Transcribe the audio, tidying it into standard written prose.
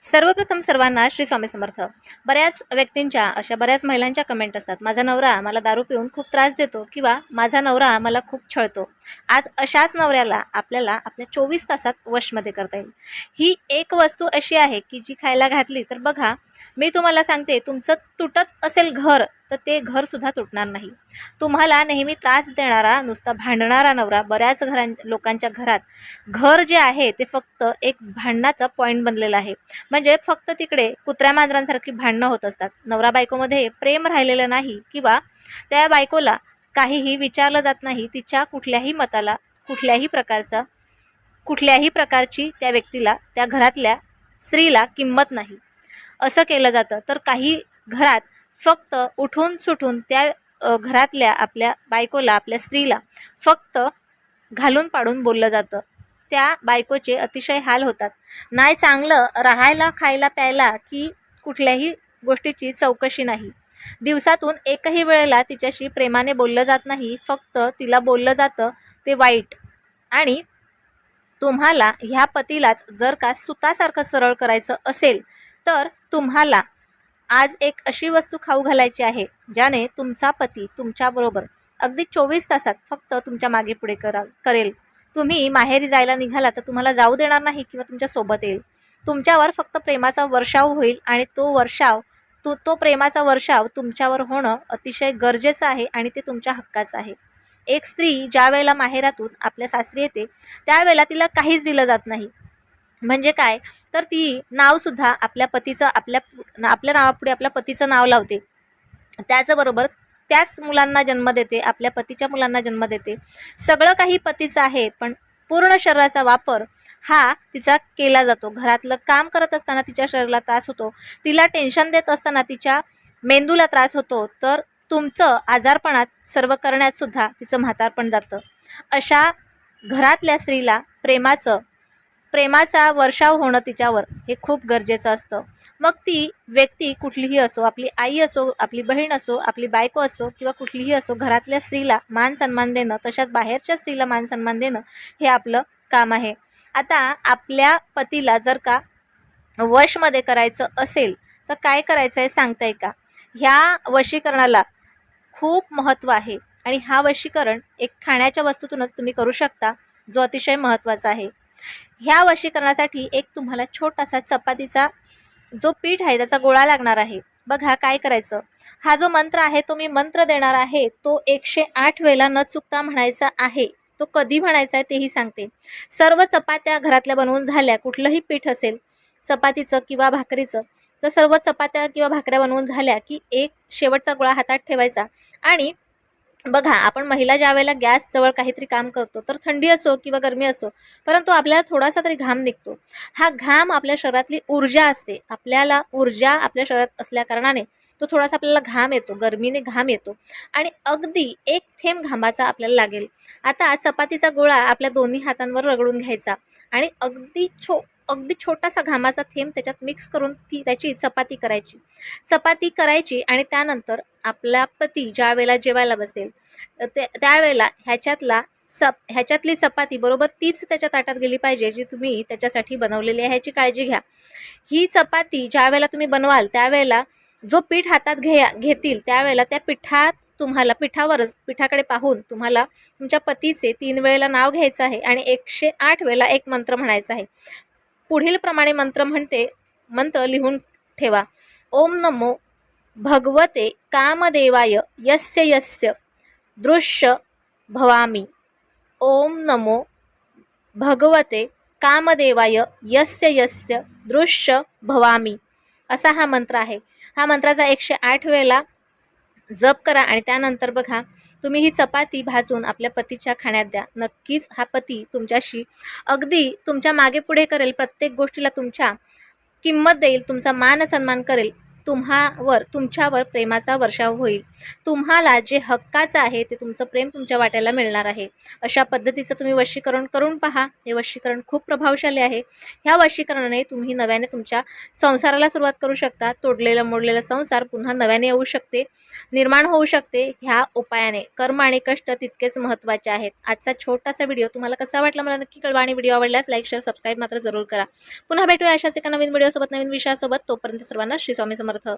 सर्वप्रथम सर्वांना श्री स्वामी समर्थ. बऱ्याच व्यक्तींच्या अशा बऱ्याच महिलांच्या कमेंट असतात, माझा नवरा मला दारू पिऊन खूप त्रास देतो किंवा माझा नवरा मला खूप छळतो. आज अशाच नवऱ्याला आपल्याला आपल्या 24 तासात वशमध्ये करता येईल. ही एक वस्तू अशी आहे की जी खायला घातली तर बघा, मी तुम्हाला सांगते, तुमचं तुटत असेल घर तर ते घरसुद्धा तुटणार नाही. तुम्हाला नेहमी त्रास देणारा, नुसता भांडणारा नवरा बऱ्याच लोकांच्या घरात घर जे आहे ते फक्त एक भांडणाचा पॉईंट बनलेला आहे. म्हणजे फक्त तिकडे कुत्र्या मांजरांसारखी भांडणं होत असतात. नवरा बायकोमध्ये प्रेम राहिलेलं नाही किंवा त्या बायकोला काहीही विचारलं जात नाही. तिच्या कुठल्याही मताला, कुठल्याही प्रकारची त्या व्यक्तीला, त्या घरातल्या स्त्रीला किंमत नाही. असं केलं जातं. तर काही घरात फक्त उठून सुटून त्या घरातल्या आपल्या बायकोला, आपल्या स्त्रीला फक्त घालून पाडून बोललं जातं. त्या बायकोचे अतिशय हाल होतात. नाही चांगलं राहायला, खायला, प्यायला की कुठल्याही गोष्टीची चौकशी नाही. दिवसातून एकही वेळेला तिच्याशी प्रेमाने बोललं जात नाही. फक्त तिला बोललं जातं ते वाईट. आणि तुम्हाला ह्या पतीलाच जर का सुतासारखं सरळ करायचं असेल तर तुम्हाला आज एक अशी वस्तू खाऊ घालायची आहे ज्याने तुमचा पती तुमच्याबरोबर अगदी 24 तासात फक्त तुमच्या मागे पुढे करेल. तुम्ही माहेरी जायला निघाला तर तुम्हाला जाऊ देणार नाही किंवा तुमच्यासोबत येईल. तुमच्यावर फक्त प्रेमाचा वर्षाव होईल आणि तो प्रेमाचा वर्षाव तुमच्यावर होणं अतिशय गरजेचं आहे आणि ते तुमच्या हक्काचं आहे. एक स्त्री ज्या वेळेला माहेरातून आपल्या सासरी येते त्यावेळेला तिला काहीच दिलं जात नाही. म्हणजे काय, तर ती नावसुद्धा आपल्या पतीचं, आपल्या नावापुढे आपल्या पतीचं नाव लावते. त्याचबरोबर त्याच मुलांना जन्म देते, आपल्या पतीच्या मुलांना जन्म देते. सगळं काही पतीचं आहे, पण पूर्ण शरीराचा वापर हा तिचा केला जातो. घरातलं काम करत असताना तिच्या शरीराला त्रास होतो, तिला टेन्शन देत असताना तिच्या मेंदूला त्रास होतो, तर तुमचं आजारपणात सर्व करण्यातसुद्धा तिचं म्हातारपण जातं. अशा घरातल्या स्त्रीला प्रेमाचा वर्षाव होणं तिच्यावर हे खूप गरजेचं असतं. मग ती व्यक्ती कुठलीही असो, आपली आई असो, आपली बहीण असो, आपली बायको असो किंवा कुठलीही असो, घरातल्या स्त्रीला मान सन्मान देणं, तशाच बाहेरच्या स्त्रीला मान सन्मान देणं हे आपलं काम आहे. आता आपल्या पतीला जर का वशमध्ये करायचं असेल तर काय करायचं आहे सांगता आहे का? ह्या वशीकरणाला खूप महत्त्व आहे आणि हा वशीकरण एक खाण्याच्या वस्तूतूनच तुम्ही करू शकता, जो अतिशय महत्त्वाचा आहे. ह्या वशीकरणासाठी एक तुम्हाला छोटासा चपातीचा जो पीठ आहे त्याचा गोळा लागणार आहे. बघा काय करायचं, हा जो मंत्र आहे तो मी मंत्र देणार आहे, तो 108 वेळेला न चुकता म्हणायचा आहे. तो कधी म्हणायचा आहे तेही सांगते. सर्व चपात्या घरातल्या बनवून झाल्या, कुठलंही पीठ असेल चपातीचं किंवा भाकरीचं, तर सर्व चपात्या किंवा भाकऱ्या बनवून झाल्या की एक शेवटचा गोळा हातात ठेवायचा. आणि बघा, आपण महिला ज्या वेळेला गॅसजवळ काहीतरी काम करतो तर थंडी असो किंवा गरमी असो, परंतु आपल्याला थोडासा तरी घाम निघतो. हा घाम आपल्या शरीरातली ऊर्जा असते. आपल्याला ऊर्जा आपल्या शरीरात असल्या कारणाने तो थोडासा आपल्याला घाम येतो, गरमीने घाम येतो आणि अगदी एक थेंब घामाचा आपल्याला लागेल. आता चपातीचा गोळा आपल्या दोन्ही हातांवर रगडून घ्यायचा आणि अगदी छोटासा घामाचा थेंब त्याच्यात मिक्स करून त्याची चपाती करायची आणि त्यानंतर आपला पती ज्या वेळेला जेवायला बसेल त्यावेळेला ह्याच्यातली चपाती बरोबर तीच त्याच्या ताटात गेली पाहिजे जी तुम्ही त्याच्यासाठी बनवलेली आहे. ह्याची काळजी घ्या. ही चपाती ज्या वेळेला तुम्ही बनवाल त्यावेळेला जो पीठ हातात घेतील त्यावेळेला त्या पिठाकडे पाहून तुम्हाला तुमच्या पतीचे 3 वेळेला नाव घ्यायचं आहे आणि 108 वेळेला एक मंत्र म्हणायचा आहे. पुढील प्रमाणे मंत्र लिहून ठेवा. ओम नमो भगवते कामदेवाय यस्य यस्य दृश्य भवामी. ओम नमो भगवते कामदेवाय यस्य यस्य दृश्य भवामी, असा हा मंत्र आहे. हा मंत्राचा 108 वेळेला जप करा आणि त्यानंतर बघा, तुम्ही ही चपाती भाजून आपल्या पतीच्या खाण्यात द्या. नक्कीच हा पती तुमच्याशी अगदी तुमच्या मागे पुढे करेल, प्रत्येक गोष्टीला तुमच्या किंमत देईल, तुमचा मान सन्मान करेल तुमच्यावर प्रेमाचा वर्षाव होईल. तुम्हाला जे हक्काचं आहे ते तुमचं प्रेम तुमच्या वाट्याला मिळणार आहे. अशा पद्धतीचं तुम्ही वशीकरण करून पहा. हे वशीकरण खूप प्रभावशाली आहे. ह्या वशीकरणाने तुम्ही नव्याने तुमच्या संसाराला सुरुवात करू शकता. तोडलेला मोडलेला संसार पुन्हा नव्याने येऊ शकते, निर्माण होऊ शकते. ह्या उपायाने कर्म आणि कष्ट तितकेच महत्त्वाचे आहेत. आजचा छोटासा व्हिडिओ तुम्हाला कसा वाटला मला नक्की कळवा आणि व्हिडिओ आवडल्यास लाईक शेअर सबस्क्राईब मात्र जरूर करा. पुन्हा भेटूया अशाच एका नवीन व्हिडिओसोबत, नवीन विषयासोबत. तोपर्यंत सर्वांना श्री स्वामी समर्थ.